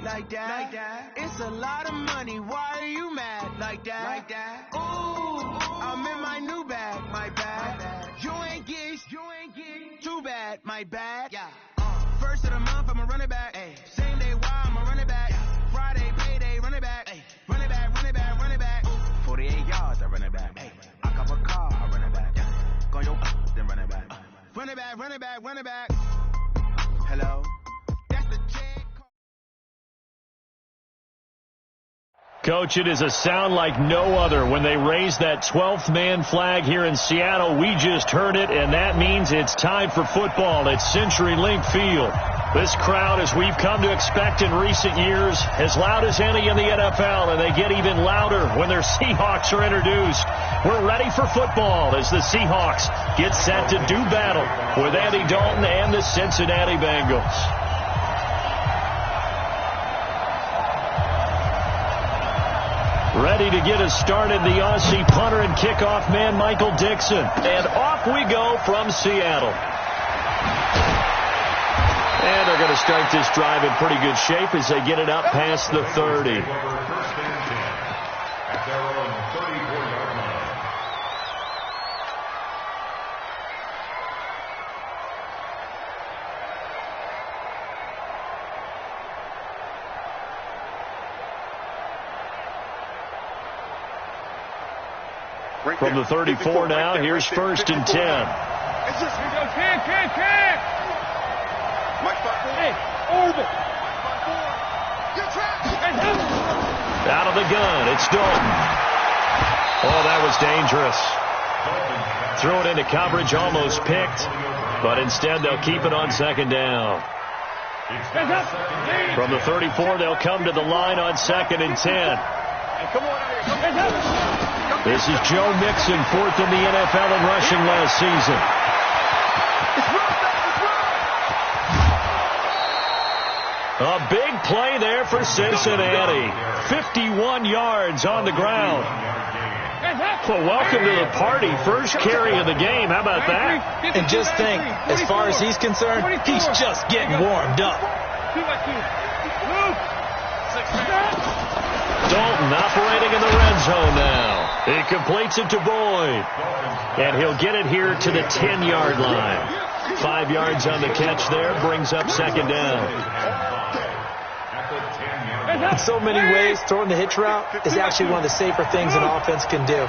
like that. It's a lot of money. Why are you mad like that? Ooh, I'm in my new bag, my bad. You ain't get too bad, my bad. Yeah. First of the month, I'ma run it back. Same day, why I'ma run it back. Friday, payday, run it back. Run it back, run it back, run it back. 48 yards, I run it back. I cop a car, I run it back. Go your then run it back. Run it back, run it back, run it back. Hello? That's the check. Coach, it is a sound like no other when they raise that 12th man flag here in Seattle. We just heard it, and that means it's time for football at CenturyLink Field. This crowd, as we've come to expect in recent years, as loud as any in the NFL, and they get even louder when their Seahawks are introduced. We're ready for football as the Seahawks get set to do battle with Andy Dalton and the Cincinnati Bengals. Ready to get us started, the Aussie punter and kickoff man, Michael Dixon. And off we go from Seattle. And they're going to start this drive in pretty good shape as they get it up past the 30. From the 34 now, here's 1st and 10. Out of the gun, it's Dalton. Oh, that was dangerous. Threw it into coverage, almost picked, but instead they'll keep it on 2nd down. From the 34, they'll come to the line on 2nd and 10. This is Joe Mixon, 4th in the NFL in rushing last season. A big play there for Cincinnati. 51 yards on the ground. Well, welcome to the party. First carry of the game. How about that? And just think, as far as he's concerned, he's just getting warmed up. Dalton operating in the red zone now. He completes it to Boyd. And he'll get it here to the 10-yard line. 5 yards on the catch there, brings up 2nd down. In so many ways, throwing the hitch route is actually one of the safer things an offense can do.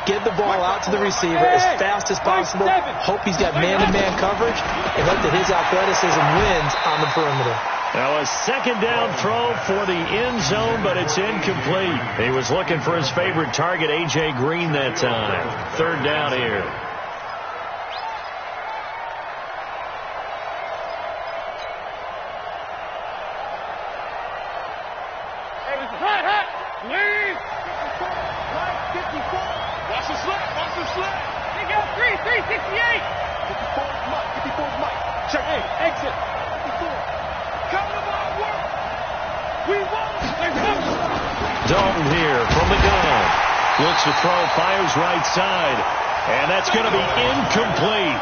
Get the ball out to the receiver as fast as possible, hope he's got man-to-man coverage, and hope that his athleticism wins on the perimeter. Now a 2nd down throw for the end zone, but it's incomplete. He was looking for his favorite target, A.J. Green, that time. 3rd down here. Dalton here from the gun. Looks to throw, fires right side. And that's going to be incomplete.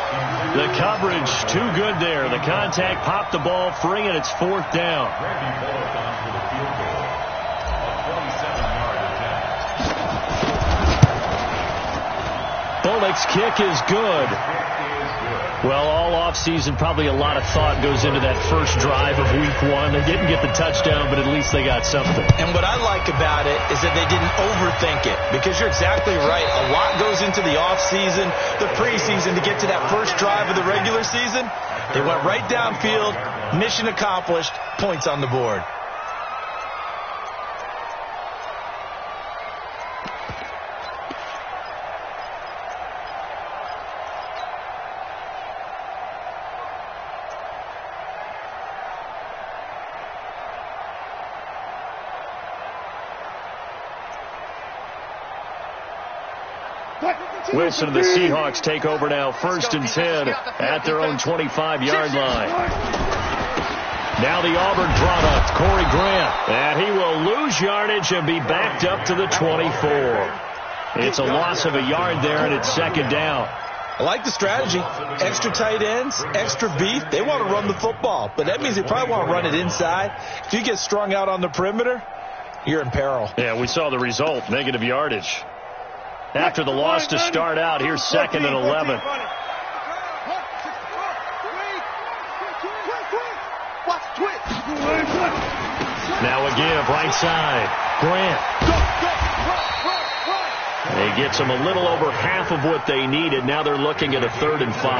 The coverage too good there. The contact popped the ball free, and it's 4th down. Bullock's kick is good. Well, all offseason, probably a lot of thought goes into that first drive of week 1. They didn't get the touchdown, but at least they got something. And what I like about it is that they didn't overthink it, because you're exactly right. A lot goes into the offseason, the preseason, to get to that first drive of the regular season. They went right downfield, mission accomplished, points on the board. Wilson and the Seahawks take over now, 1st and 10 at their own 25-yard line. Now the Auburn product, Corey Grant, and he will lose yardage and be backed up to the 24. It's a loss of a yard there, and it's 2nd down. I like the strategy. Extra tight ends, extra beef. They want to run the football, but that means they probably want to run it inside. If you get strung out on the perimeter, you're in peril. Yeah, we saw the result, negative yardage. After the loss to start out, here's 2nd and 11. Now a give, right side. Grant. He gets them a little over half of what they needed. Now they're looking at a 3rd and 5. All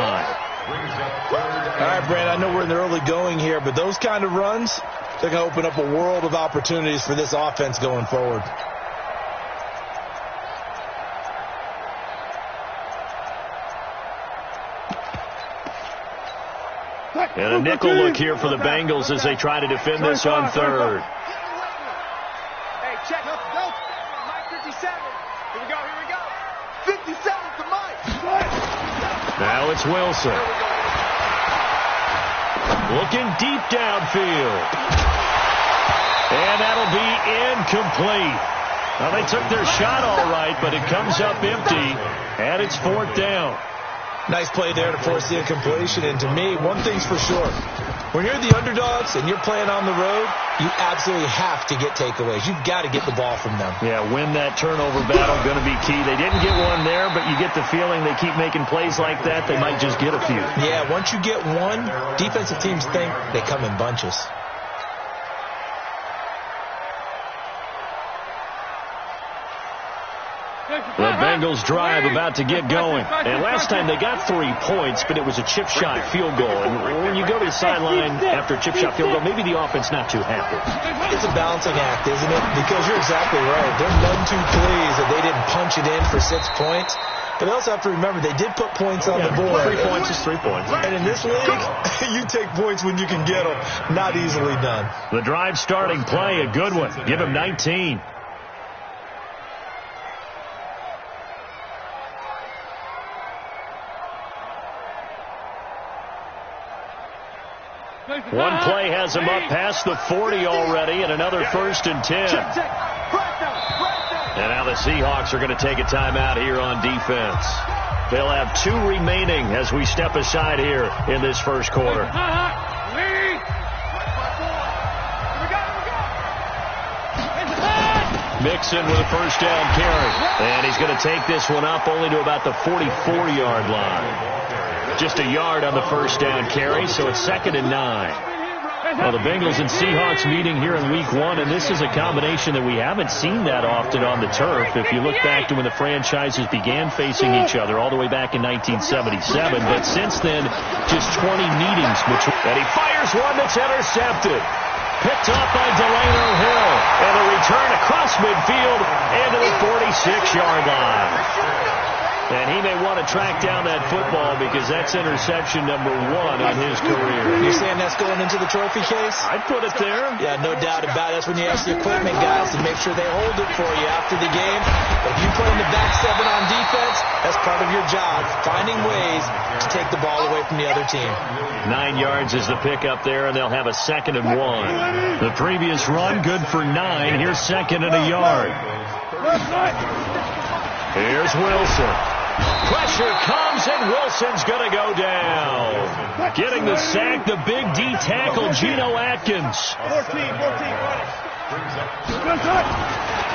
right, Brand, I know we're in the early going here, but those kind of runs, they're going to open up a world of opportunities for this offense going forward. And a nickel look here for the Bengals as they try to defend this on 3rd. Hey, check. Go. Mike 57. Here we go. 57 to Mike. Now it's Wilson. Looking deep downfield. And that'll be incomplete. Well, they took their shot all right, but it comes up empty, and it's 4th down. Nice play there to force the incompletion. And to me, one thing's for sure. When you're the underdogs and you're playing on the road, you absolutely have to get takeaways. You've got to get the ball from them. Yeah, win that turnover battle, going to be key. They didn't get one there, but you get the feeling they keep making plays like that, they might just get a few. Yeah, once you get one, defensive teams think they come in bunches. The Bengals drive about to get going. And last time they got 3 points, but it was a chip shot field goal. And when you go to the sideline after a chip shot field goal, maybe the offense not too happy. It's a balancing act, isn't it? Because you're exactly right. They're none too pleased that they didn't punch it in for 6 points. But they also have to remember they did put points on the board. 3 points is 3 points. And in this league, you take points when you can get them. Not easily done. The drive starting play, a good one. Give him 19. One play has him up past the 40 already, and another 1st and 10. And now the Seahawks are going to take a timeout here on defense. They'll have 2 remaining as we step aside here in this first quarter. Mixon with a first down carry. And he's going to take this one up only to about the 44-yard line. Just a yard on the first down carry, so it's 2nd and 9. Well, the Bengals and Seahawks meeting here in Week 1, and this is a combination that we haven't seen that often on the turf. If you look back to when the franchises began facing each other all the way back in 1977, but since then, just 20 meetings. And he fires one that's intercepted. Picked off by Delano Hill, and a return across midfield into the 46-yard line. And he may want to track down that football because that's interception number 1 on his career. You're saying that's going into the trophy case? I'd put it there. Yeah, no doubt about it. That's when you ask the equipment guys to make sure they hold it for you after the game. But if you play in the back 7 on defense, that's part of your job, finding ways to take the ball away from the other team. 9 yards is the pickup there, and they'll have a 2nd and 1. The previous run, good for 9. Here's 2nd and a yard. Here's Wilson. Pressure comes, and Wilson's going to go down. Getting the sack, the big D tackle, Geno Atkins.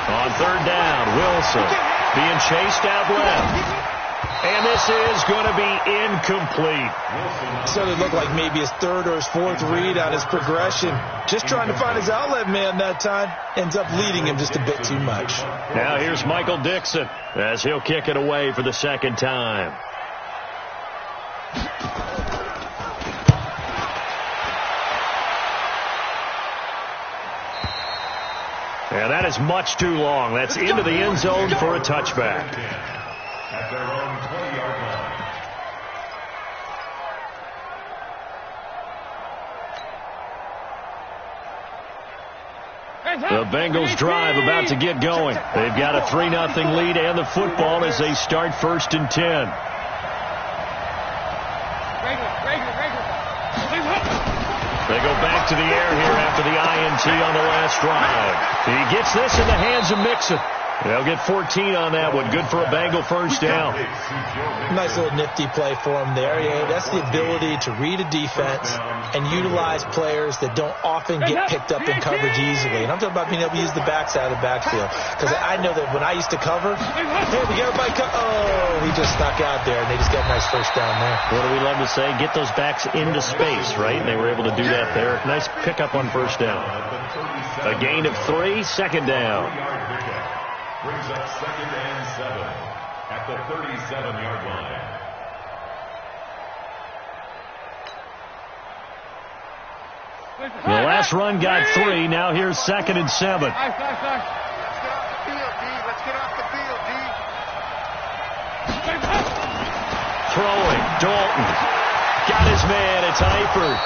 On 3rd down, Wilson being chased out left. And this is going to be incomplete. So it looked like maybe his 3rd or his 4th read on his progression. Just trying to find his outlet man that time. Ends up leading him just a bit too much. Now here's Michael Dixon as he'll kick it away for the 2nd time. And that is much too long. That's into the end zone for a touchback. At their own 20-yard line. The Bengals drive about to get going. They've got a 3-0 lead and the football as they start 1st and 10. They go back to the air here after the INT on the last drive. He gets this in the hands of Mixon. They'll get 14 on that one. Good for a Bengal first down. Nice little nifty play for him there. Yeah, that's the ability to read a defense and utilize players that don't often get picked up in coverage easily. And I'm talking about being able to use the backside of the backfield. Because I know that when I used to cover, hey, we get everybody he just snuck out there, and they just got a nice first down there. What do we love to say? Get those backs into space, right? And they were able to do that there. Nice pickup on first down. A gain of 3, second down. Brings up 2nd and 7 at the 37-yard line. The last run got 3. Now here's 2nd and 7. Let's get off the field, D. Throwing. Dalton. Got his man. It's Eifert.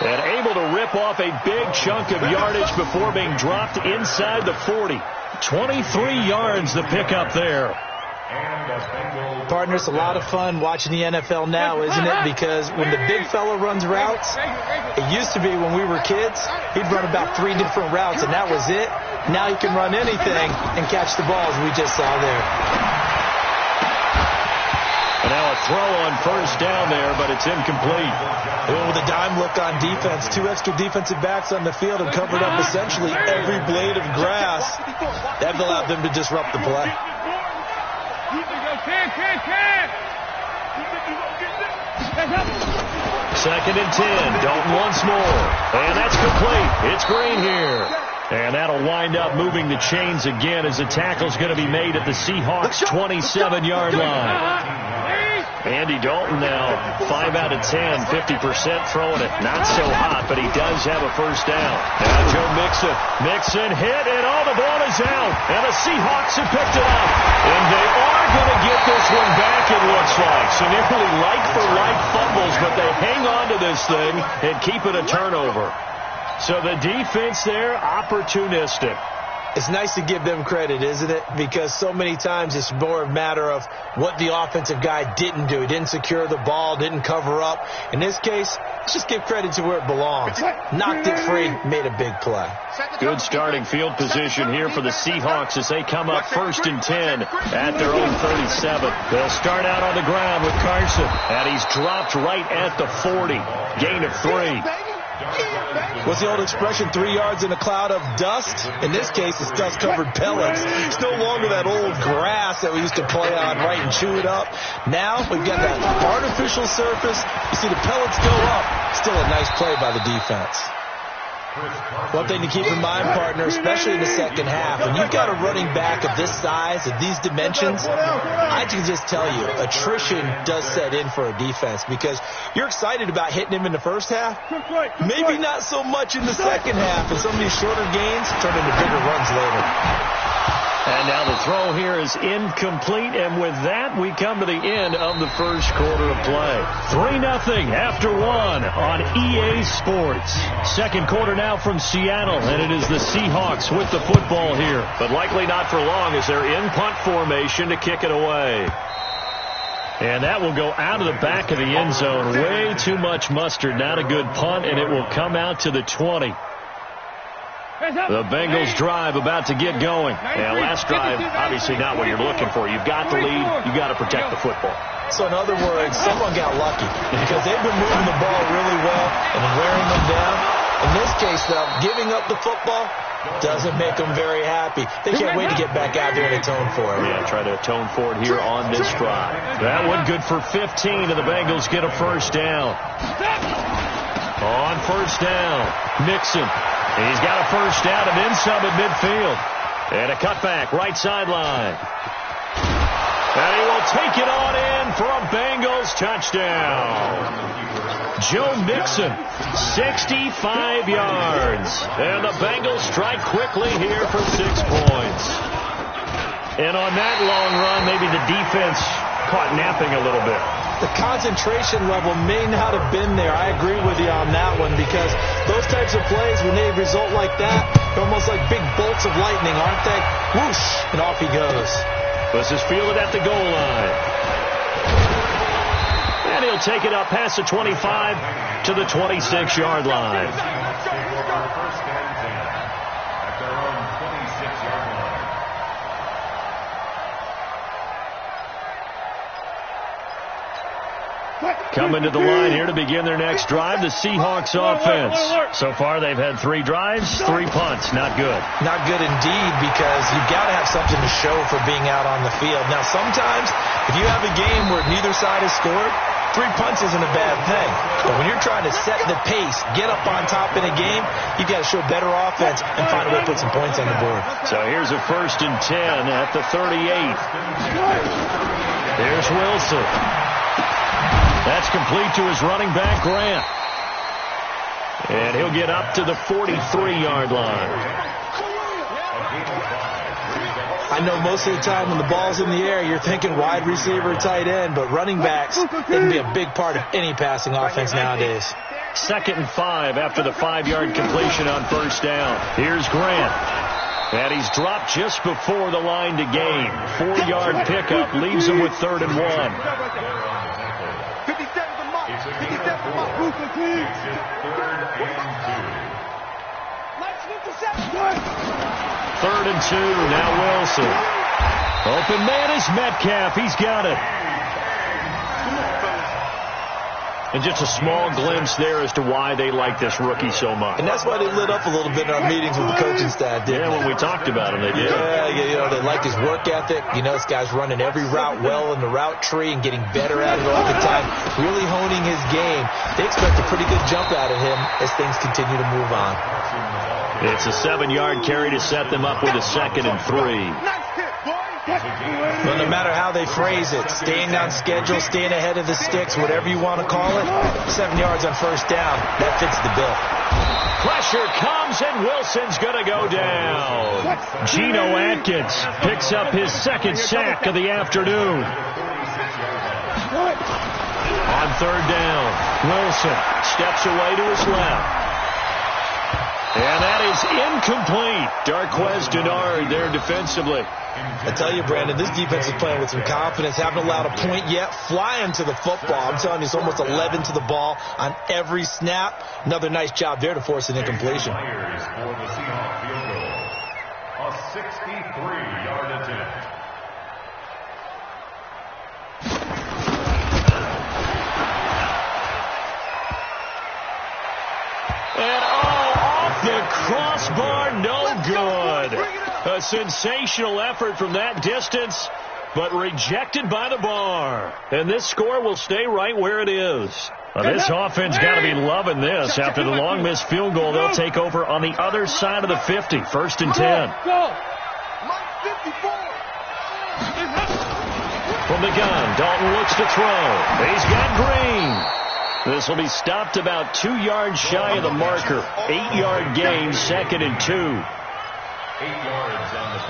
And able to rip off a big chunk of yardage before being dropped inside the 40. 23 yards the pickup there. Partner, it's a lot of fun watching the NFL now, isn't it? Because when the big fella runs routes, it used to be when we were kids, he'd run about 3 different routes, and that was it. Now he can run anything and catch the balls we just saw there. And now a throw on first down there, but it's incomplete. With a dime look on defense, 2 extra defensive backs on the field and covered up essentially every blade of grass. That allowed them to disrupt the play. Second and 10. Dalton once more. And that's complete. It's Green here. And that'll wind up moving the chains again as the tackle's going to be made at the Seahawks' 27-yard line. Andy Dalton now 5 out of 10, 50% throwing it. Not so hot, but he does have a first down. Now Joe Mixon. Mixon hit, and all the ball is out. And the Seahawks have picked it up. And they are going to get this one back, it looks like. So nearly like-for-like fumbles, but they hang on to this thing and keep it a turnover. So the defense there, opportunistic. It's nice to give them credit, isn't it? Because so many times it's more a matter of what the offensive guy didn't do. He didn't secure the ball, didn't cover up. In this case, let's just give credit to where it belongs. Knocked it free, made a big play. Good starting field position here for the Seahawks as they come up 1st and 10 at their own 37. They'll start out on the ground with Carson, and he's dropped right at the 40. Gain of 3. What's the old expression, 3 yards in a cloud of dust? In this case, it's dust-covered pellets. It's no longer that old grass that we used to play on, right, and chew it up. Now we've got that artificial surface. You see the pellets go up. Still a nice play by the defense. One thing to keep in mind, partner, especially in the second half, when you've got a running back of this size, of these dimensions, I can just tell you, attrition does set in for a defense because you're excited about hitting him in the first half. Maybe not so much in the second half, and some of these shorter gains turn into bigger runs later. And now the throw here is incomplete, and with that, we come to the end of the first quarter of play. 3-0 after 1 on EA Sports. Second quarter now from Seattle, and it is the Seahawks with the football here. But likely not for long as they're in punt formation to kick it away. And that will go out of the back of the end zone. Way too much mustard. Not a good punt, and it will come out to the 20. The Bengals drive about to get going. And last drive, obviously not what you're looking for. You've got the lead. You've got to protect the football. So in other words, someone got lucky because they've been moving the ball really well and wearing them down. In this case, though, giving up the football doesn't make them very happy. They can't wait to get back out there and atone for it. Yeah, try to atone for it here on this drive. That one good for 15, and the Bengals get a first down. On first down, Mixon. He's got a first down and then some at midfield. And a cutback, right sideline. And he will take it on in for a Bengals touchdown. Joe Mixon, 65 yards. And the Bengals strike quickly here for 6 points. And on that long run, maybe the defense caught napping a little bit. The concentration level may not have been there. I agree with you on that one because those types of plays, when they result like that, they're almost like big bolts of lightning, aren't they? Whoosh, and off he goes. Let's just feel it at the goal line. And he'll take it up past the 25 to the 26-yard line. Coming to the line here to begin their next drive, the Seahawks offense. So far, they've had 3 drives, 3 punts. Not good. Not good indeed, because you've got to have something to show for being out on the field. Now, sometimes, if you have a game where neither side has scored, 3 punts isn't a bad thing. But when you're trying to set the pace, get up on top in a game, you've got to show better offense and find a way to put some points on the board. So here's a 1st and 10 at the 38. There's Wilson. That's complete to his running back, Grant. And he'll get up to the 43-yard line. I know most of the time when the ball's in the air, you're thinking wide receiver, tight end, but running backs can be a big part of any passing offense nowadays. 2nd and 5 after the 5-yard completion on 1st down. Here's Grant. And he's dropped just before the line to gain. 4-yard pickup leaves him with 3rd and 1. 3rd and 2. Now Wilson. Open man is Metcalf. He's got it. And just a small glimpse there as to why they like this rookie so much. And that's why they lit up a little bit in our meetings with the coaching staff, didn't they? When we talked about him, they did. Yeah, they like his work ethic. You know, this guy's running every route well in the route tree and getting better at it all the time, really honing his game. They expect a pretty good jump out of him as things continue to move on. It's a 7-yard carry to set them up with a 2nd and 3. Well, no matter how they phrase it, staying on schedule, staying ahead of the sticks, whatever you want to call it, 7 yards on 1st down, that fits the bill. Pressure comes, and Wilson's going to go down. Geno Atkins picks up his 2nd sack of the afternoon. On 3rd down, Wilson steps away to his left. And that is incomplete. Darquez Denard there defensively. I tell you, Brandon, this defense is playing with some confidence. Haven't allowed a point yet. Flying to the football. I'm telling you, it's almost 11 to the ball on every snap. Another nice job there to force an incompletion. For the Seahawks field goal. A 63-yard attempt. And off the crossbar, no good. A sensational effort from that distance, but rejected by the bar. And this score will stay right where it is. This offense got to be loving this. After the long missed field goal, they'll take over on the other side of the 50. 1st and 10. From the gun, Dalton looks to throw. He's got Green. This will be stopped about 2 yards shy of the marker. 8-yard gain, 2nd and 2.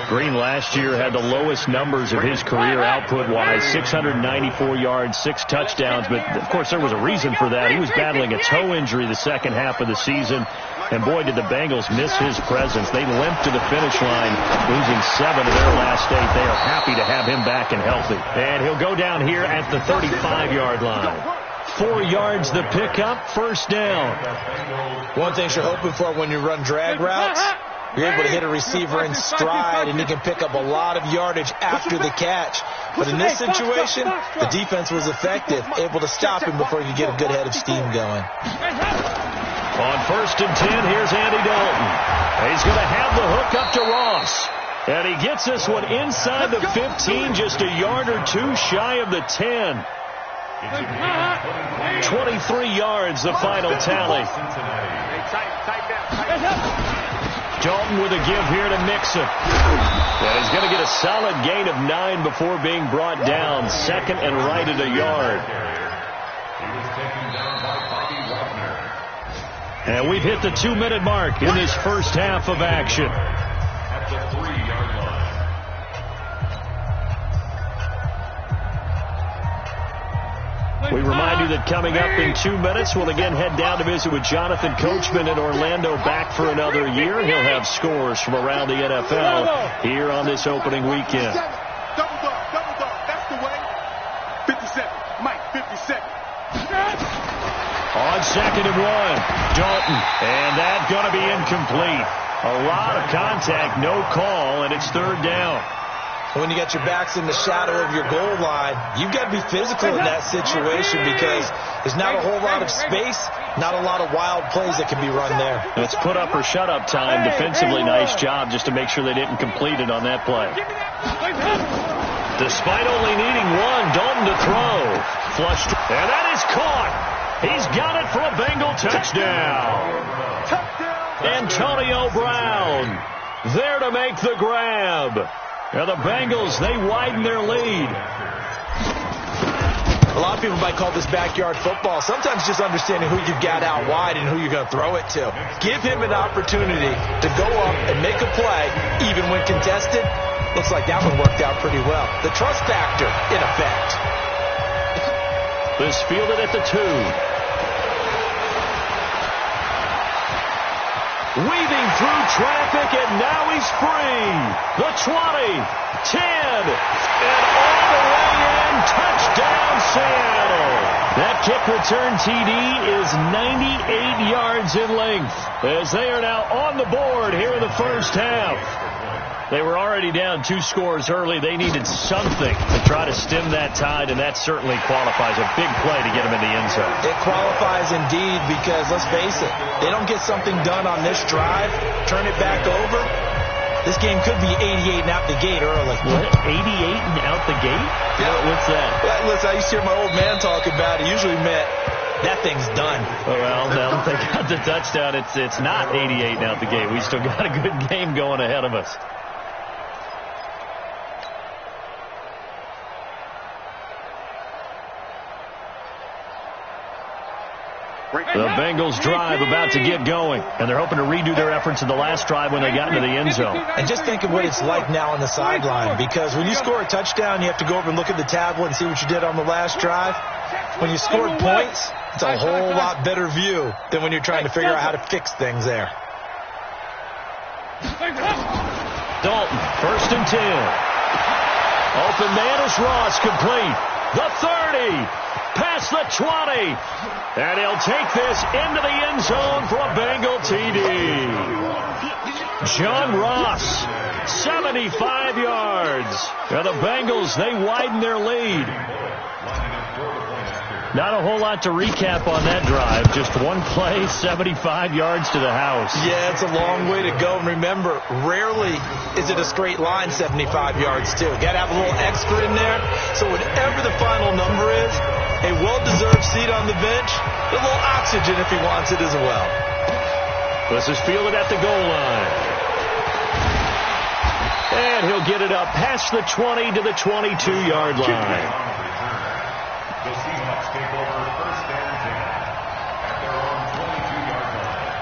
Green last year had the lowest numbers of his career output-wise, 694 yards, 6 touchdowns. But, of course, there was a reason for that. He was battling a toe injury the second half of the season. And, boy, did the Bengals miss his presence. They limped to the finish line, losing 7 of their last 8. They are happy to have him back and healthy. And he'll go down here at the 35-yard line. 4 yards the pickup, 1st down. One thing you're hoping for when you run drag routes, you're able to hit a receiver in stride, and he can pick up a lot of yardage after the catch. But in this situation, the defense was effective, able to stop him before he could get a good head of steam going. On 1st and 10, here's Andy Dalton. He's going to have the hook up to Ross. And he gets this one inside the 15, just a yard or 2 shy of the 10. 23 yards, the final tally. Dalton with a give here to Mixon. And he's going to get a solid gain of 9 before being brought down. 2nd and right at a yard. And we've hit the 2-minute mark in this first half of action. At the 3-yard line. We remind you that coming up in 2 minutes, we'll again head down to visit with Jonathan Coachman in Orlando, back for another year. He'll have scores from around the NFL here on this opening weekend. Double dog, that's the way. 57, Mike, 57. On 2nd and 1, Dalton, and that's going to be incomplete. A lot of contact, no call, and it's 3rd down. When you got your backs in the shadow of your goal line, you've got to be physical in that situation because there's not a whole lot of space, not a lot of wild plays that can be run there. It's put up or shut up time. Defensively, nice job just to make sure they didn't complete it on that play. Despite only needing one, Dalton to throw. Flushed, and that is caught. He's got it for a Bengal touchdown. Antonio Brown there to make the grab. And the Bengals, they widen their lead. A lot of people might call this backyard football. Sometimes just understanding who you've got out wide and who you're going to throw it to. Give him an opportunity to go up and make a play, even when contested. Looks like that one worked out pretty well. The trust factor in effect. This fielded at the 2. Weaving through traffic, and now he's free. The 20, 10, and all the way in. Touchdown, Seattle. That kick return TD is 98 yards in length as they are now on the board here in the first half. They were already down 2 scores early. They needed something to try to stem that tide, and that certainly qualifies. A big play to get them in the end zone. It qualifies indeed because, let's face it, they don't get something done on this drive, turn it back over. This game could be 88 and out the gate early. What? 88 and out the gate? Yeah. What's that? Well, listen, I used to hear my old man talk about it. Usually meant that thing's done. Well, now they got the touchdown. It's not 88 and out the gate. We still got a good game going ahead of us. The Bengals drive about to get going, and they're hoping to redo their efforts in the last drive when they got into the end zone. And just think of what it's like now on the sideline, because when you score a touchdown, you have to go over and look at the tablet and see what you did on the last drive. When you scored points, it's a whole lot better view than when you're trying to figure out how to fix things there. Dalton, 1st and 10. Open man is Ross, complete. The 30. Past the 20. And he'll take this into the end zone for a Bengal TD. John Ross, 75 yards. And the Bengals, they widen their lead. Not a whole lot to recap on that drive. Just one play, 75 yards to the house. Yeah, it's a long way to go. And remember, rarely is it a straight line 75 yards, too. Got to have a little extra in there. So whatever the final number is, a well-deserved seat on the bench, a little oxygen if he wants it as well. This is fielded at the goal line. And he'll get it up past the 20 to the 22-yard line. The Seahawks take over 1st and 10 at their own 22-yard line.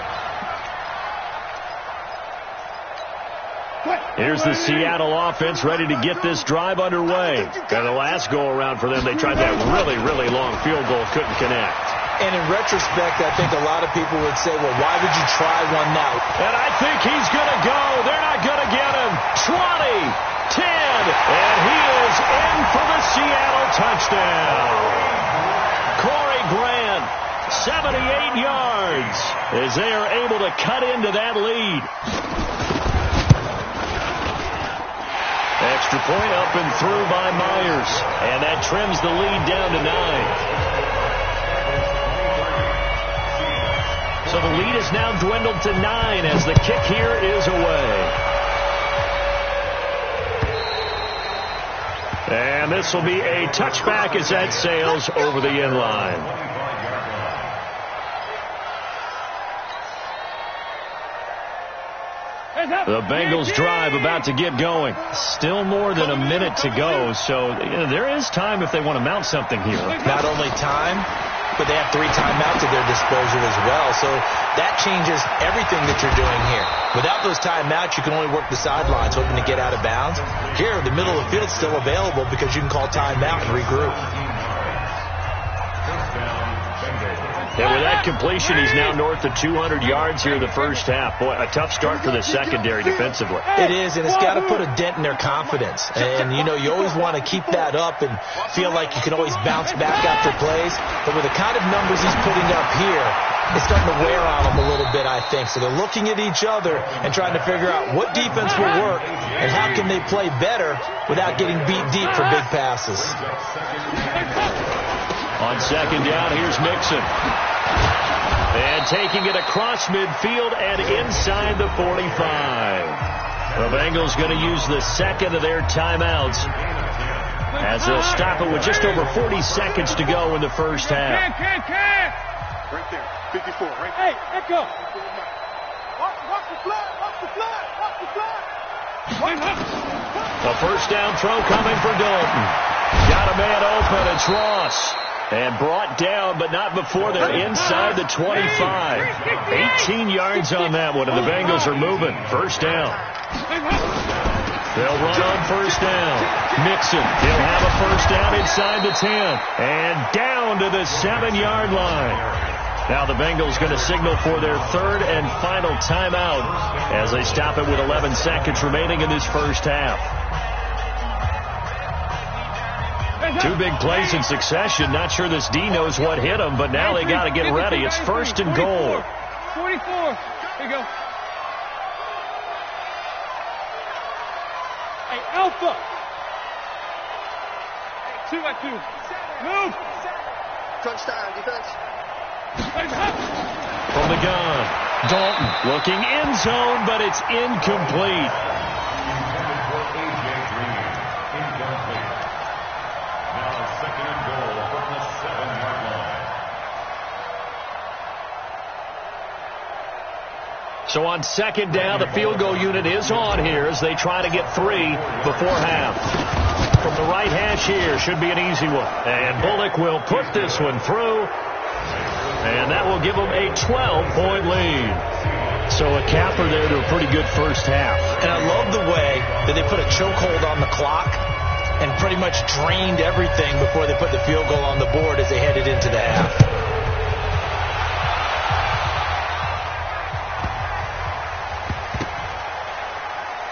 Here's the Seattle offense ready to get this drive underway. And the last go-around for them, they tried that really, really long field goal, couldn't connect. And in retrospect, I think a lot of people would say, well, why would you try one now? And I think he's going to go. They're not going to get him. 20. 10, and he is in for the Seattle touchdown. Corey Grant, 78 yards, as they are able to cut into that lead. Extra point up and through by Myers, and that trims the lead down to 9. So the lead is now dwindled to 9 as the kick here is away. And this will be a touchback as that sails over the end line. The Bengals drive about to get going. Still more than a minute to go, so there is time if they want to mount something here. Not only time, but they have 3 timeouts at their disposal as well, so that changes everything that you're doing here. Without those timeouts, you can only work the sidelines hoping to get out of bounds. Here, the middle of the field is still available because you can call timeout and regroup. And with that completion, he's now north of 200 yards here in the first half. Boy, a tough start for the secondary defensively. It is, and it's got to put a dent in their confidence. And, you always want to keep that up and feel like you can always bounce back after plays. But with the kind of numbers he's putting up here, is starting to wear on them a little bit, I think. So they're looking at each other and trying to figure out what defense will work and how can they play better without getting beat deep for big passes. On second down, here's Mixon. And taking it across midfield and inside the 45. The Bengals going to use the second of their timeouts as they'll stop it with just over 40 seconds to go in the first half. Right there, 54, right there. Hey, let go. Watch the flag, watch the flag, watch the flag. A first down throw coming for Dalton. Got a man open, it's Ross. And brought down, but not before they're inside the 25. 18 yards on that one, and the Bengals are moving. First down. They'll run on first down. Mixon, he'll have a first down inside the 10. And down to the 7-yard line. Now the Bengals going to signal for their third and final timeout as they stop it with 11 seconds remaining in this first half. Two big plays in succession. Not sure this D knows what hit them, but now they got to get ready. It's first and goal. 44. Here you go. Hey, Alpha. 2-2. Move. Touchdown, defense. From the gun, Dalton looking end zone, but it's incomplete. So on second down, the field goal unit is on here as they try to get 3 before half. From the right hash here, should be an easy one. And Bullock will put this one through. And that will give them a 12-point lead. So a capper there to a pretty good first half. And I love the way that they put a chokehold on the clock and pretty much drained everything before they put the field goal on the board as they headed into the half.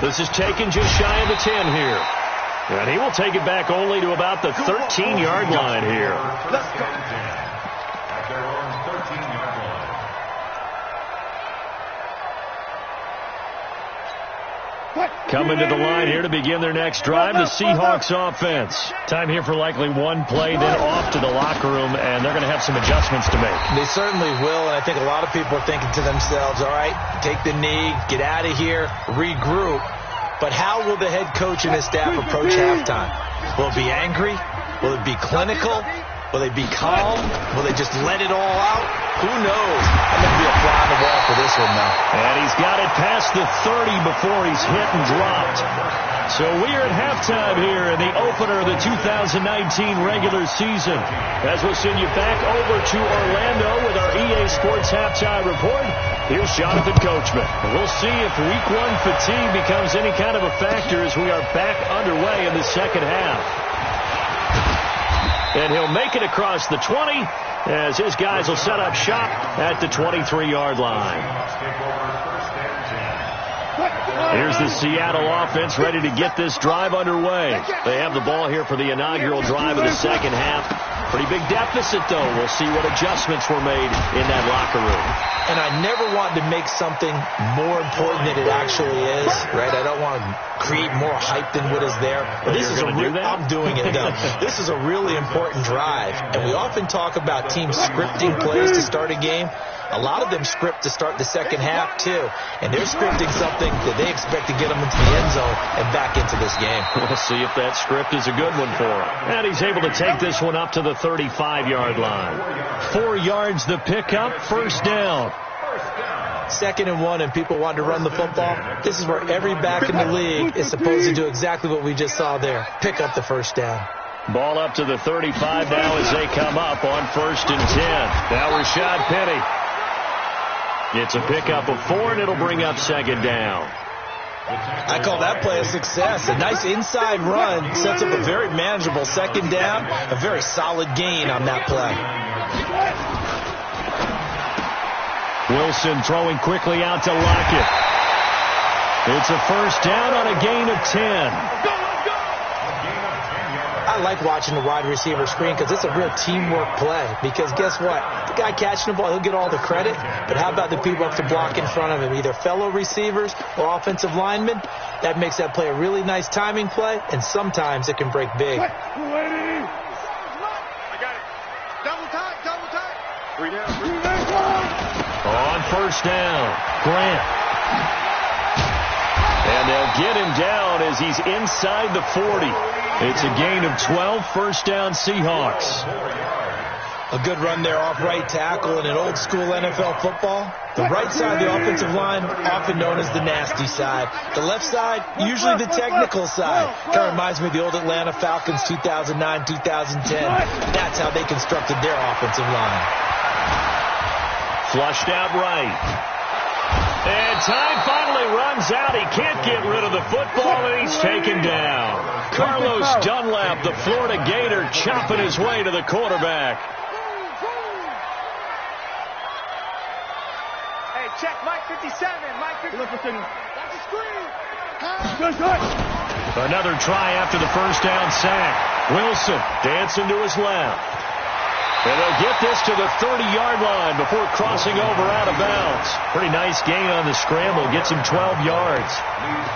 This is taken just shy of the 10 here. And he will take it back only to about the 13-yard line here. Let's go. At their own 13-yard line. Coming to the line here to begin their next drive, the Seahawks offense. Time here for likely one play, then off to the locker room, and they're going to have some adjustments to make. They certainly will, and I think a lot of people are thinking to themselves, all right, take the knee, get out of here, regroup. But how will the head coach and his staff approach halftime? Will it be angry? Will it be clinical? Will they be calm? Will they just let it all out? Who knows? I'm going to be a fly on the wall for this one, though. And he's got it past the 30 before he's hit and dropped. So we are at halftime here in the opener of the 2019 regular season. As we'll send you back over to Orlando with our EA Sports Halftime Report, here's Jonathan Coachman. We'll see if Week 1 fatigue becomes any kind of a factor as we are back underway in the second half. And he'll make it across the 20 as his guys will set up shop at the 23-yard line. Here's the Seattle offense ready to get this drive underway. They have the ball here for the inaugural drive of the second half. Pretty big deficit, though. We'll see what adjustments were made in that locker room. And I never want to make something more important than it actually is, right? I don't want to create more hype than what is there. But this is I'm doing it, though. This is a really important drive. And we often talk about teams scripting plays to start a game. A lot of them script to start the second half, too. And they're scripting something that they expect to get them into the end zone and back into this game. We'll see if that script is a good one for him. And he's able to take this one up to the 35-yard line. 4 yards the pickup, first down. 2nd and 1, and people want to run the football. This is where every back in the league is supposed to do exactly what we just saw there. Pick up the first down. Ball up to the 35 now as they come up on 1st and 10. Now Rashad Penny. It's a pickup of 4, and it'll bring up 2nd down. I call that play a success. A nice inside run sets up a very manageable 2nd down. A very solid gain on that play. Wilson throwing quickly out to Lockett. It's a first down on a gain of 10. I like watching the wide receiver screen because it's a real teamwork play. Because guess what? The guy catching the ball, he'll get all the credit. But how about the people up to block in front of him, either fellow receivers or offensive linemen? That makes that play a really nice timing play, and sometimes it can break big. I got it. Double time, double time. 3 down. On first down, Grant. And they'll get him down as he's inside the 40. It's a gain of 12, first down Seahawks. A good run there off right tackle in an old school NFL football. The right side of the offensive line, often known as the nasty side. The left side, usually the technical side. Kind of reminds me of the old Atlanta Falcons 2009-2010. That's how they constructed their offensive line. Flushed out right. And time finally runs out. He can't get rid of the football, and he's taken down. Carlos Dunlap, the Florida Gator, chopping his way to the quarterback. Hey, check Mike 57. Mike 57. That's a screen. Another try after the first down sack. Wilson dancing to his left. And they'll get this to the 30-yard line before crossing over out of bounds. Pretty nice gain on the scramble. Gets him 12 yards.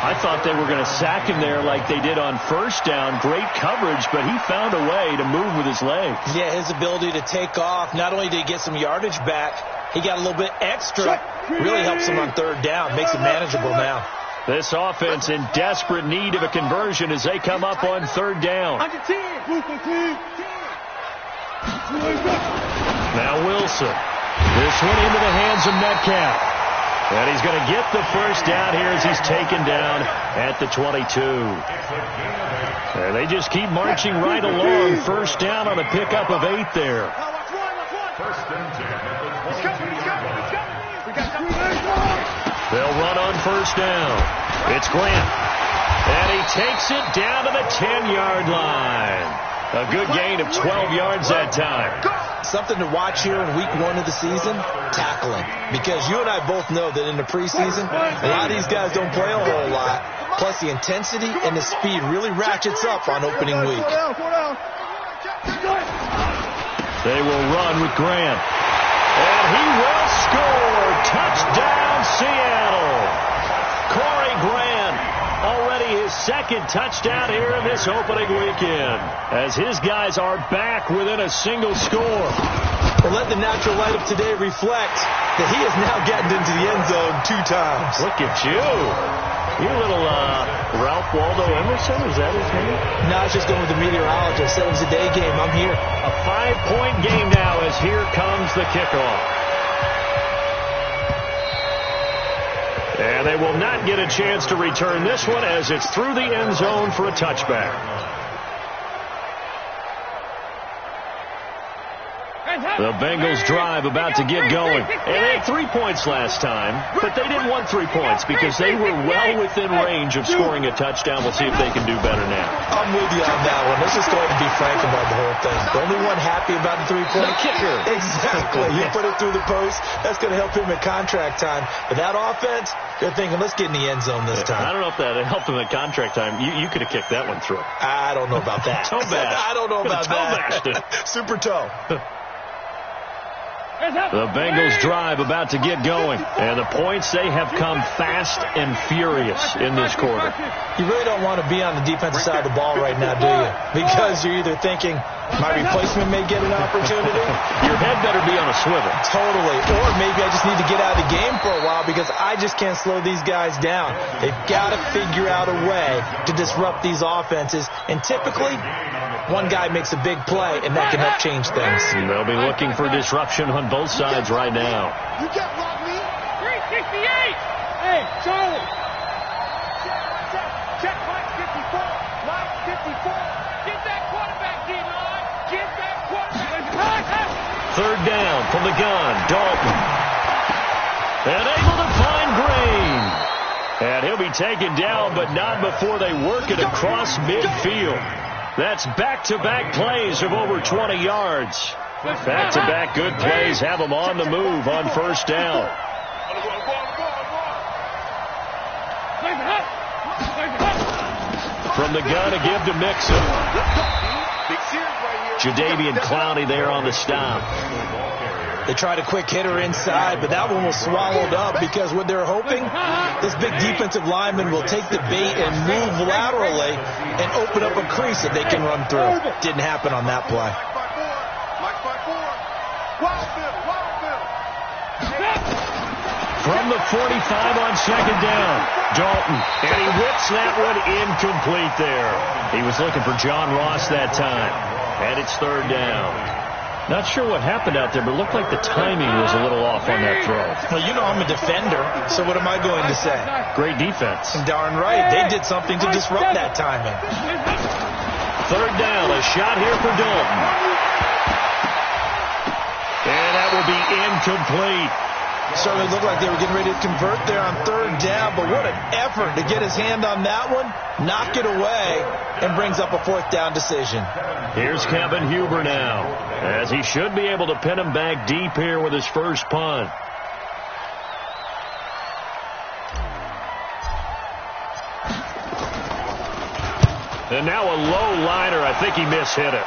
I thought they were going to sack him there like they did on first down. Great coverage, but he found a way to move with his legs. Yeah, his ability to take off. Not only did he get some yardage back, he got a little bit extra. Really helps him on third down. Makes it manageable now. This offense in desperate need of a conversion as they come up on third down. Now Wilson. This one into the hands of Metcalf. And he's going to get the first down here as he's taken down at the 22. And they just keep marching right along. First down on a pickup of 8 there. They'll run on first down. It's Grant. And he takes it down to the 10-yard line. A good gain of 12 yards that time. Something to watch here in week 1 of the season, tackling. Because you and I both know that in the preseason, a lot of these guys don't play a whole lot. Plus the intensity and the speed really ratchets up on opening week. They will run with Grant. And he will score. Touchdown, Seattle. Corey Grant. Already his second touchdown here in this opening weekend, as his guys are back within a single score. Well, let the natural light of today reflect that he has now gotten into the end zone 2 times. Look at you. You little Ralph Waldo Emerson, is that his name? No, I was just going with the meteorologist. Said it was a day game. I'm here. A 5-point game now as here comes the kickoff. And they will not get a chance to return this one as it's through the end zone for a touchback. The Bengals drive about to get going. And they had 3 points last time, but they didn't want 3 points because they were well within range of scoring a touchdown. We'll see if they can do better now. I'm with you on that one. Let's just go ahead and be frank about the whole thing. The only one happy about the 3-point kicker. Exactly. You put it through the post, that's going to help him at contract time. But that offense, they're thinking, let's get in the end zone this time. I don't know if that helped him at contract time. You could have kicked that one through. I don't know about that. Toe bash. I don't know about that. Super toe. The Bengals drive about to get going. And the points, they have come fast and furious in this quarter. You really don't want to be on the defensive side of the ball right now, do you? Because you're either thinking, my replacement may get an opportunity. Your head better be on a swivel. Totally. Or maybe I just need to get out of the game for a while because I just can't slow these guys down. They've got to figure out a way to disrupt these offenses. And typically, one guy makes a big play, and that can help change things. They'll be looking for disruption on both sides right now. You get Rock Lee. 368. Hey, Charlie. Check Mike 54. Mike 54. Get that quarterback, D-line. Get that quarterback. Third down from the gun. Dalton. And able to find Green. And he'll be taken down, but not before they work it across midfield. That's back-to-back plays of over 20 yards. Back-to-back good plays have them on the move on first down. From the gun, a give to Mixon. Jadeveon Clowney there on the stop. They tried a quick hitter inside, but that one was swallowed up because what they're hoping, this big defensive lineman will take the bait and move laterally and open up a crease that they can run through. Didn't happen on that play. From the 45 on second down, Dalton, and he whips that one incomplete there. He was looking for John Ross that time, and it's third down. Not sure what happened out there, but it looked like the timing was a little off on that throw. Well, you know I'm a defender, so what am I going to say? Great defense. Darn right. They did something to disrupt that timing. Third down, a shot here for Dalton. And that will be incomplete. Certainly looked like they were getting ready to convert there on third down, but what an effort to get his hand on that one, knock it away, and brings up a fourth down decision. Here's Kevin Huber now, as he should be able to pin him back deep here with his first punt. And now a low liner. I think he mishit it.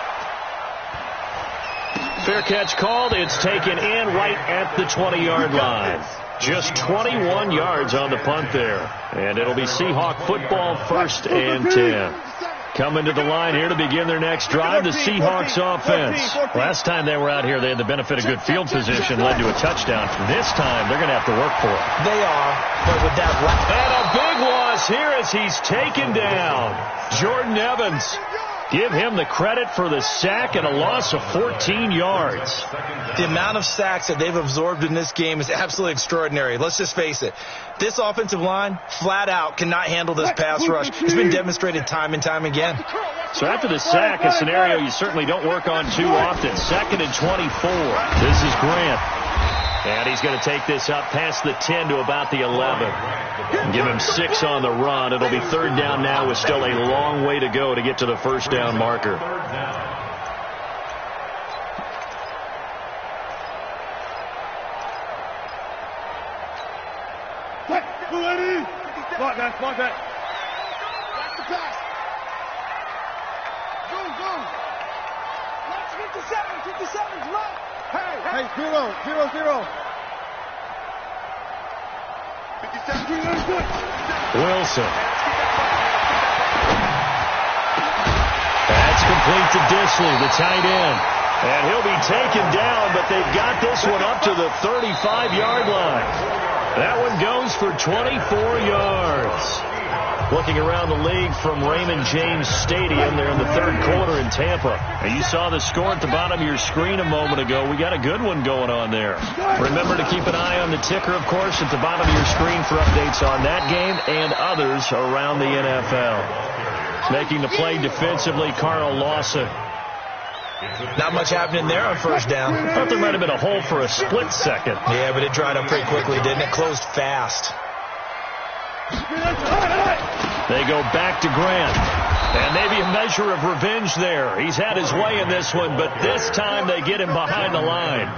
Fair catch called. It's taken in right at the 20-yard line. Just 21 yards on the punt there. And it'll be Seahawk football, 1st and 10. Coming to the line here to begin their next drive, the Seahawks offense. Last time they were out here, they had the benefit of good field position, led to a touchdown. This time, they're going to have to work for it. They are, but with that... And a big loss here as he's taken down. Jordan Evans. Give him the credit for the sack and a loss of 14 yards. The amount of sacks that they've absorbed in this game is absolutely extraordinary. Let's just face it. This offensive line, flat out, cannot handle this pass rush. It's been demonstrated time and time again. So after the sack, a scenario you certainly don't work on too often. 2nd and 24. This is Grant. And he's going to take this up past the 10 to about the 11. And give him 6 on the run. It'll be third down now with still a long way to go to get to the first down marker. Block that, block that. That's the pass. Go, go. Let's 57's right. Hey, 0-0-0. 57. Wilson. That's complete to Disley, the tight end. And he'll be taken down, but they've got this one up to the 35-yard line. That one goes for 24 yards. Looking around the league from Raymond James Stadium there in the third quarter in Tampa. And you saw the score at the bottom of your screen a moment ago. We got a good one going on there. Remember to keep an eye on the ticker, of course, at the bottom of your screen for updates on that game and others around the NFL. Making the play defensively, Carl Lawson. Not much happening there on first down. I thought there might have been a hole for a split second. Yeah, but it dried up pretty quickly, didn't it? Closed fast. They go back to Grant. And maybe a measure of revenge there. He's had his way in this one, but this time they get him behind the line.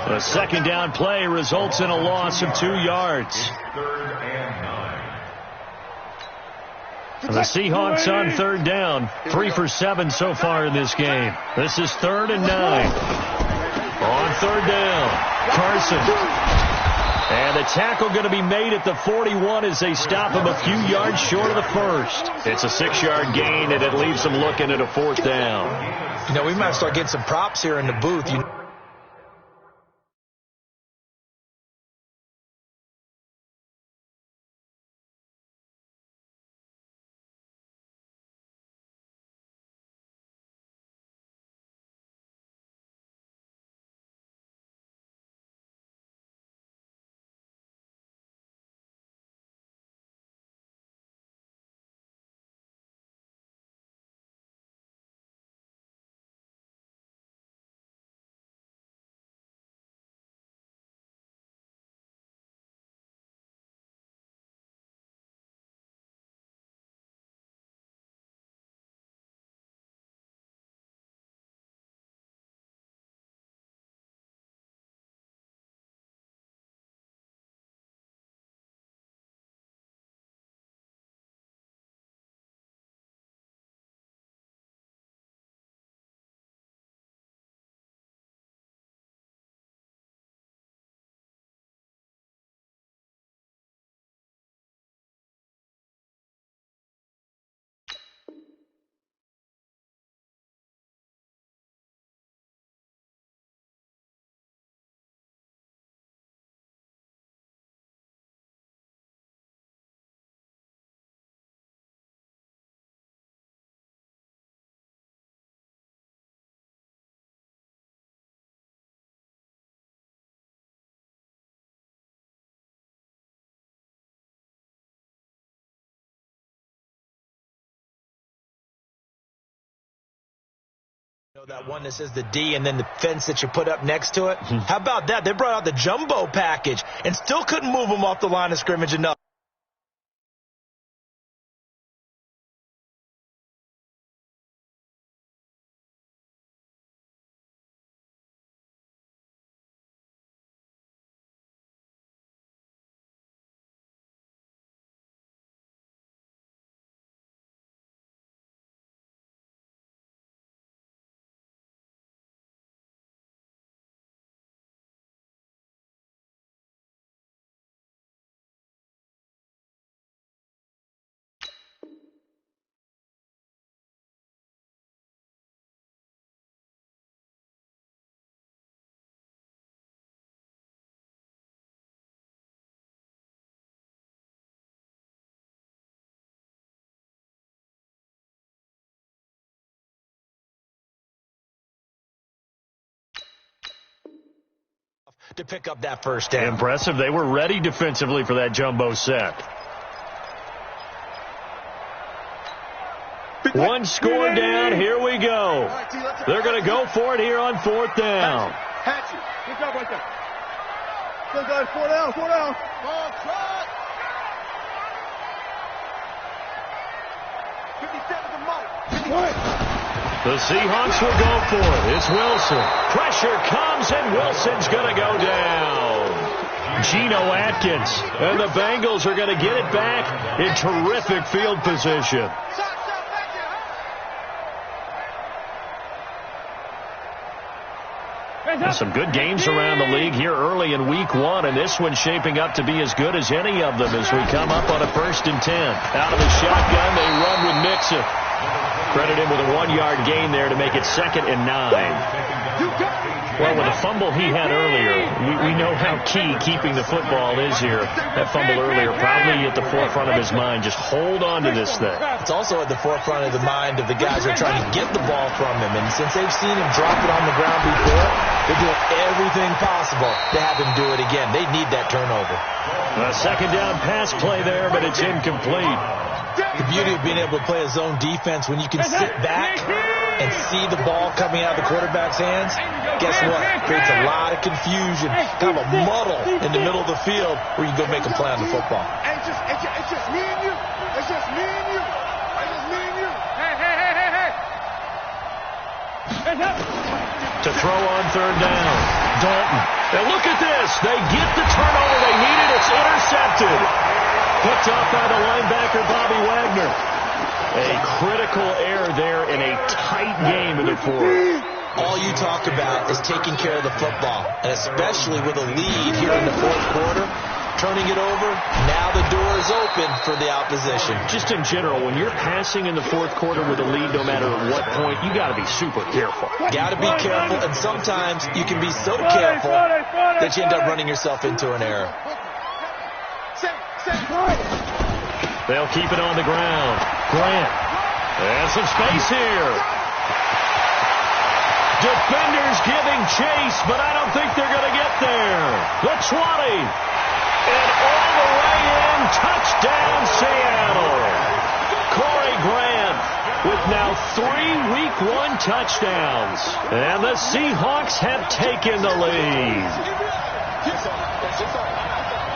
The second down play results in a loss of 2 yards. And the Seahawks on third down, 3 for 7 so far in this game. This is 3rd and 9. On third down, Carson. And a tackle going to be made at the 41 as they stop him a few yards short of the first. It's a 6-yard gain, and it leaves them looking at a 4th down. You know, we might start getting some props here in the booth. That one that says the D and then the fence that you put up next to it. How about that? They brought out the jumbo package and still couldn't move them off the line of scrimmage enough. To pick up that first down. Impressive. They were ready defensively for that jumbo set. One score down. Here we go. They're going to go for it here on 4th down. Hatch it. Good job right there. Go, guys. 4 down. 4 down. Ball shot. 57 to Mike. 51. The Seahawks will go for it. It's Wilson. Pressure comes, and Wilson's going to go down. Geno Atkins. And the Bengals are going to get it back in terrific field position. Some good games around the league here early in week 1, and this one's shaping up to be as good as any of them as we come up on a 1st and 10. Out of the shotgun, they run with Mixon. Credit him with a 1-yard gain there to make it 2nd and 9. Well, with the fumble he had earlier, we know how key keeping the football is here. That fumble earlier probably at the forefront of his mind. Just hold on to this thing. It's also at the forefront of the mind of the guys who are trying to get the ball from him. And since they've seen him drop it on the ground before, they're doing everything possible to have him do it again. They need that turnover. A 2nd down pass play there, but it's incomplete. The beauty of being able to play a zone defense when you can sit back and see the ball coming out of the quarterback's hands, guess what? It creates a lot of confusion, kind of a muddle in the middle of the field where you can go make a play on the football. It's just me and you. It's just me and you. It's just me and you. Hey. To throw on 3rd down. Dalton. Now look at this. They get the turnover they needed. It's intercepted. Picked off by the linebacker, Bobby Wagner. A critical error there in a tight game in the 4th. All you talk about is taking care of the football, and especially with a lead here in the 4th quarter, turning it over, now the door is open for the opposition. Just in general, when you're passing in the 4th quarter with a lead, no matter at what point, you got to be super careful. Got to be careful, and sometimes you can be so careful that you end up running yourself into an error. They'll keep it on the ground. Grant. And some space here. Defenders giving chase, but I don't think they're going to get there. The 20. And all the way in. Touchdown, Seattle. Corey Grant with now 3 Week 1 touchdowns. And the Seahawks have taken the lead.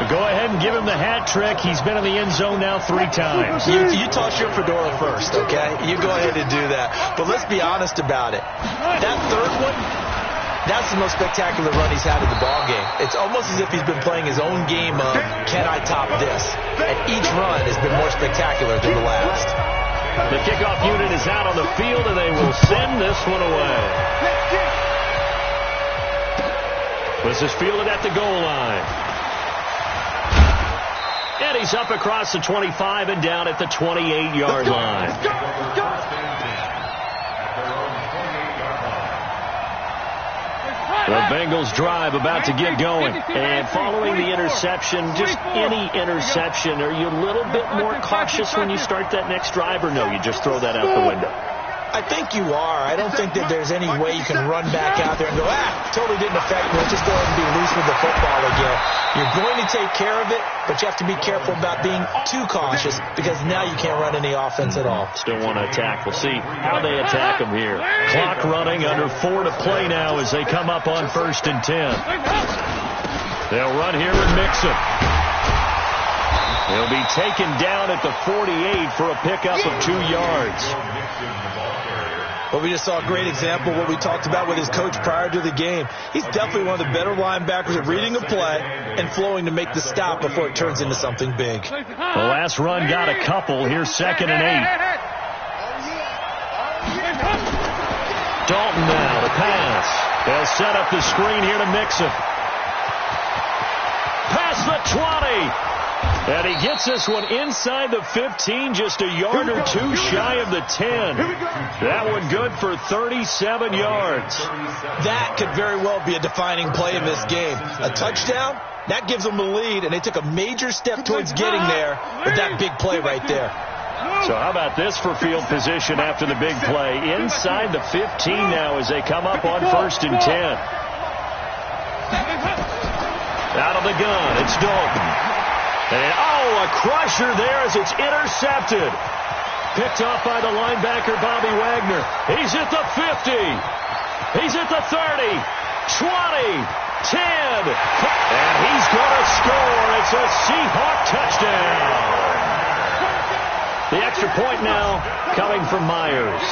Go ahead and give him the hat trick. He's been in the end zone now 3 times. You toss your fedora first, okay? You go ahead and do that. But let's be honest about it. That 3rd one, that's the most spectacular run he's had in the ballgame. It's almost as if he's been playing his own game of, can I top this? And each run has been more spectacular than the last. The kickoff unit is out on the field, and they will send this one away. This is fielded at the goal line. And he's up across the 25 and down at the 28-yard line. The Bengals drive about to get going. And following the interception, just any interception, are you a little bit more cautious when you start that next drive, or no, you just throw that out the window? I think you are. I don't think that there's any way you can run back out there and go, totally didn't affect me. Let's just go ahead and be loose with the football again. You're going to take care of it, but you have to be careful about being too cautious because now you can't run any offense at all. Still want to attack. We'll see how they attack them here. Clock running, under 4 to play now as they come up on 1st and 10. They'll run here and mix it. He'll be taken down at the 48 for a pickup of 2 yards. Well, we just saw a great example of what we talked about with his coach prior to the game. He's definitely one of the better linebackers at reading a play and flowing to make the stop before it turns into something big. The last run got a couple. Here's 2nd and 8. Dalton now to pass. They'll set up the screen here to mix it. Past the 20. And he gets this one inside the 15, just a yard or 2 shy of the 10. That one good for 37 yards. That could very well be a defining play in this game. A touchdown, that gives them the lead, and they took a major step towards getting there with that big play right there. So how about this for field position after the big play? Inside the 15 now as they come up on 1st and 10. Out of the gun, it's Dalton. And, a crusher there as it's intercepted. Picked off by the linebacker, Bobby Wagner. He's at the 50. He's at the 30. 20. 10. And he's going to score. It's a Seahawk touchdown. The extra point now coming from Myers.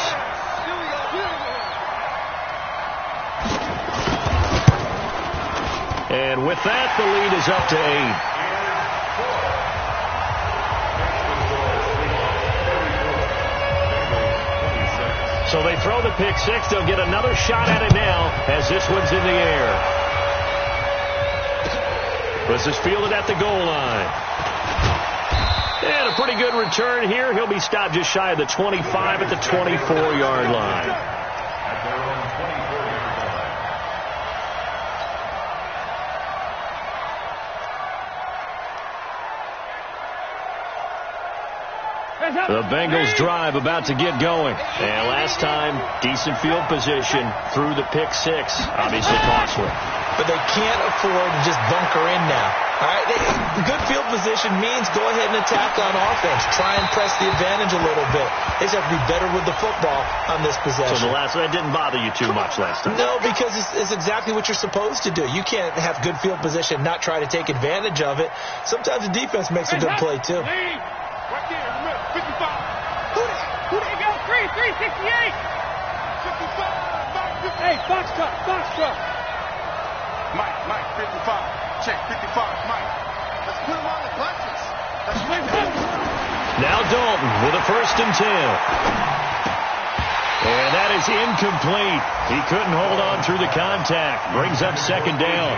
And with that, the lead is up to 8. So they throw the pick six. They'll get another shot at it now as this one's in the air. This is fielded at the goal line. And a pretty good return here. He'll be stopped just shy of the 25 at the 24-yard line. The Bengals drive about to get going. And last time, decent field position through the pick six. Obviously costly. But they can't afford to just bunker in now. All right, good field position means go ahead and attack on offense. Try and press the advantage a little bit. They just have to be better with the football on this possession. So that didn't bother you too much last time? No, because it's exactly what you're supposed to do. You can't have good field position, not try to take advantage of it. Sometimes the defense makes a good play, too. Right there, remember, 55. Who they go? 368. 55. Mike, 55. Hey, box cut. Mike, 55. Check, 55. Mike. Let's put him on the punches. Now Dalton with a 1st and 10. And that is incomplete. He couldn't hold on through the contact. Brings up 2nd down.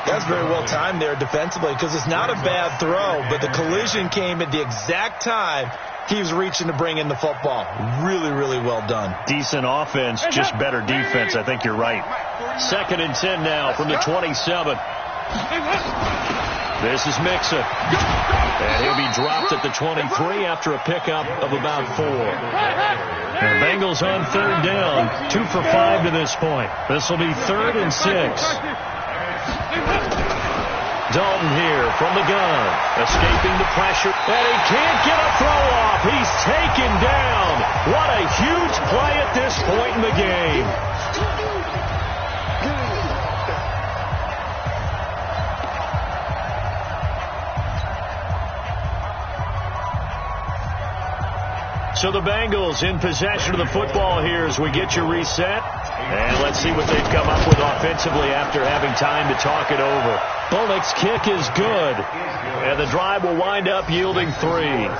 That's very well timed there defensively because it's not a bad throw, but the collision came at the exact time he was reaching to bring in the football. Really, really well done. Decent offense, just better defense. I think you're right. 2nd and 10 now from the 27. This is Mixon. And he'll be dropped at the 23 after a pickup of about 4. The Bengals on 3rd down, 2 for 5 to this point. This will be 3rd and 6. Dalton here from the gun, escaping the pressure, and he can't get a throw off. He's taken down. What a huge play at this point in the game. So the Bengals in possession of the football here as we get you reset. And let's see what they've come up with offensively after having time to talk it over. Bullock's kick is good. And the drive will wind up yielding 3.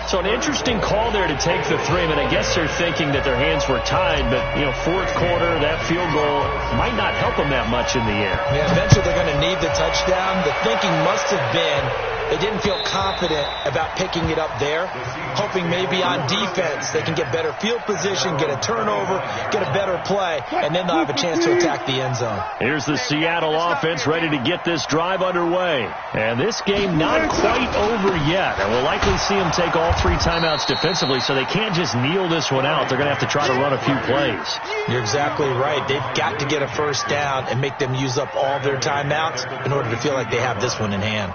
So an interesting call there to take the 3. I mean, I guess they're thinking that their hands were tied, but, 4th quarter, that field goal might not help them that much in the air. Yeah, eventually they're going to need the touchdown. The thinking must have been, They didn't feel confident about picking it up there, hoping maybe on defense they can get better field position, get a turnover, get a better play, and then they'll have a chance to attack the end zone. Here's the Seattle offense ready to get this drive underway. And this game not quite over yet. And we'll likely see them take all 3 timeouts defensively, so they can't just kneel this one out. They're going to have to try to run a few plays. You're exactly right. They've got to get a first down and make them use up all their timeouts in order to feel like they have this one in hand.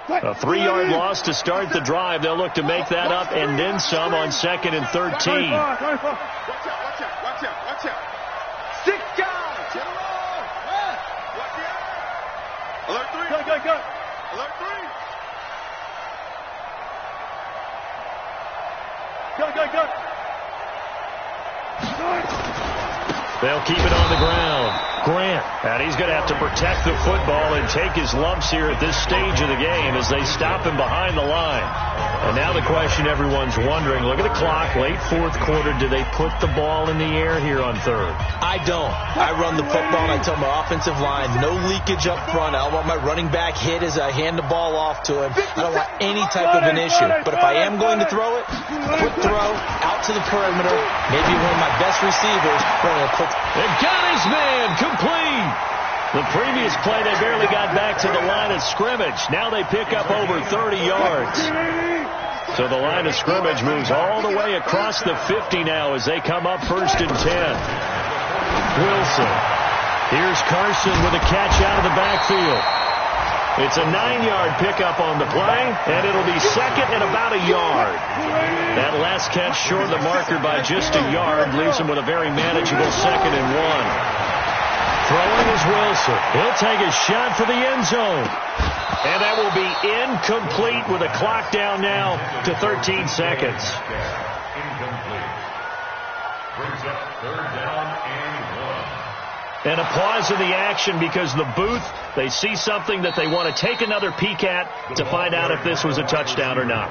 A 3-yard loss to start the drive. They'll look to make that up and then some on 2nd and 13. Watch out. Six guys. Hit them all. Watch out. Alert 3. Go. Alert 3. Go. They'll keep it on the ground. Grant, and he's going to have to protect the football and take his lumps here at this stage of the game as they stop him behind the line. And now the question everyone's wondering, look at the clock, late 4th quarter, do they put the ball in the air here on 3rd? I don't. I run the football, and I tell my offensive line, no leakage up front. I don't want my running back hit as I hand the ball off to him. I don't want any type of an issue. But if I am going to throw it, quick throw, out to the perimeter, maybe one of my best receivers running a quick. They've got his man complete. The previous play, they barely got back to the line of scrimmage. Now they pick up over 30 yards. So the line of scrimmage moves all the way across the 50 now as they come up 1st and 10. Wilson. Here's Carson with a catch out of the backfield. It's a 9-yard pickup on the play, and it'll be 2nd and about a yard. That last catch short the marker by just a yard leaves him with a very manageable 2nd and 1. Throwing is Wilson. He'll take a shot for the end zone. And that will be incomplete with a clock down now to 13 seconds. Incomplete. Brings up 3rd down and 1. And a pause in the action because the booth, they see something that they want to take another peek at to find out if this was a touchdown or not.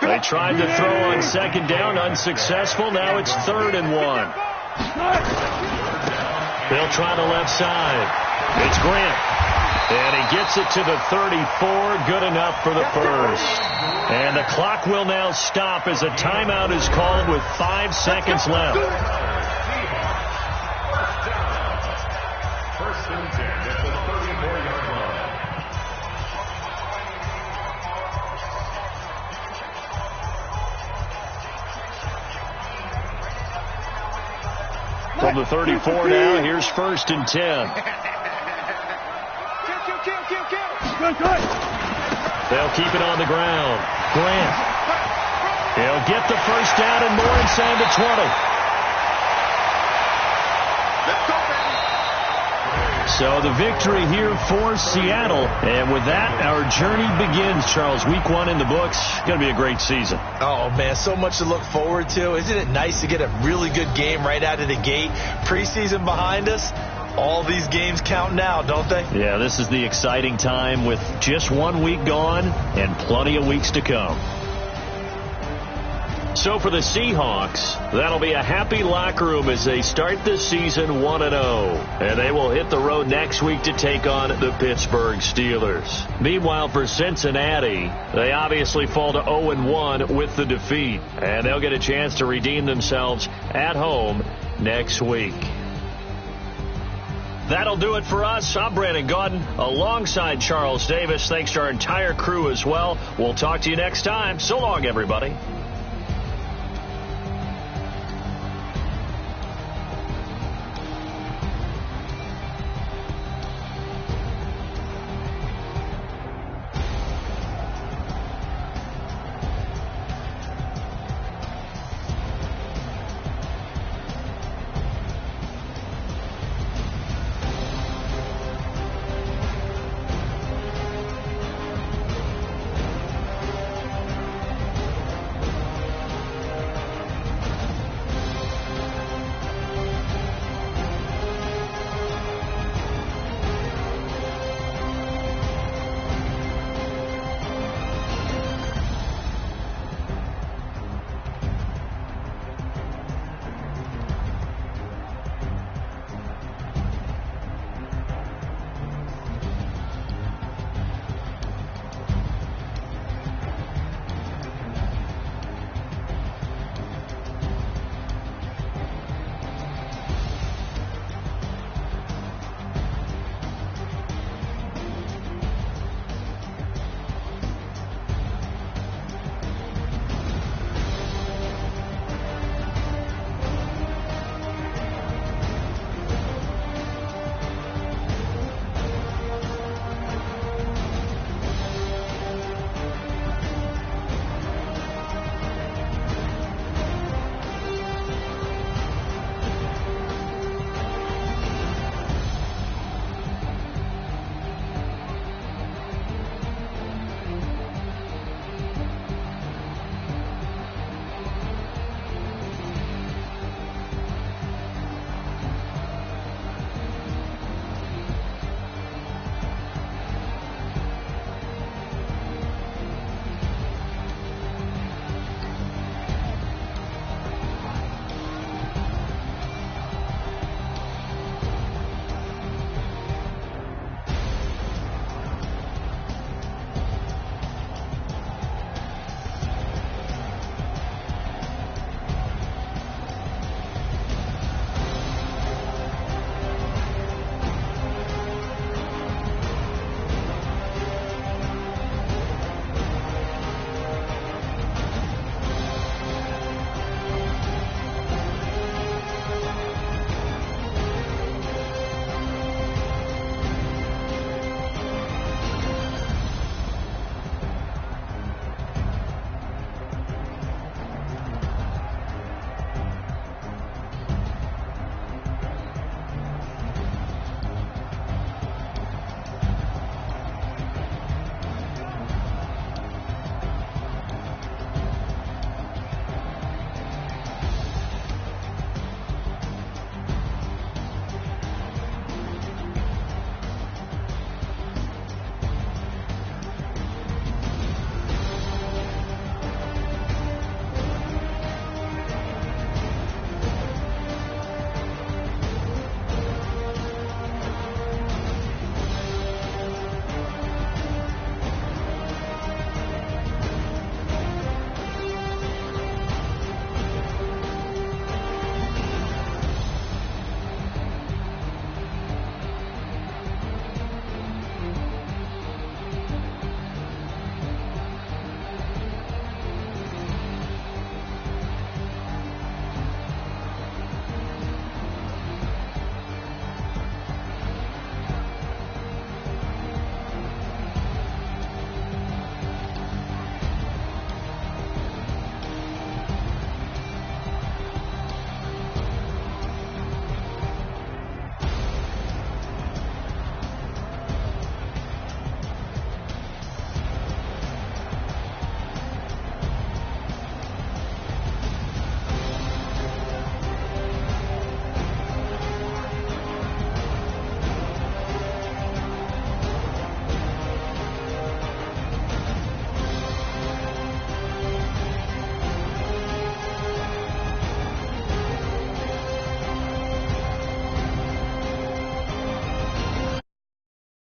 They tried to throw on 2nd down, unsuccessful. Now it's 3rd and 1. They'll try the left side. It's Grant. And he gets it to the 34. Good enough for the first. And the clock will now stop as a timeout is called with 5 seconds left. First and 10 at the 34-yard line. From the 34 now, here's 1st and 10. They'll keep it on the ground. Grant. He'll get the first down and more inside the 20. So the victory here for Seattle. And with that, our journey begins, Charles. Week 1 in the books. Going to be a great season. Oh, man, so much to look forward to. Isn't it nice to get a really good game right out of the gate? Preseason behind us. All these games count now, don't they? Yeah, this is the exciting time with just 1 week gone and plenty of weeks to come. So for the Seahawks, that'll be a happy locker room as they start the season 1-0. And they will hit the road next week to take on the Pittsburgh Steelers. Meanwhile, for Cincinnati, they obviously fall to 0-1 with the defeat. And they'll get a chance to redeem themselves at home next week. That'll do it for us. I'm Brandon Gaudin alongside Charles Davis. Thanks to our entire crew as well. We'll talk to you next time. So long, everybody.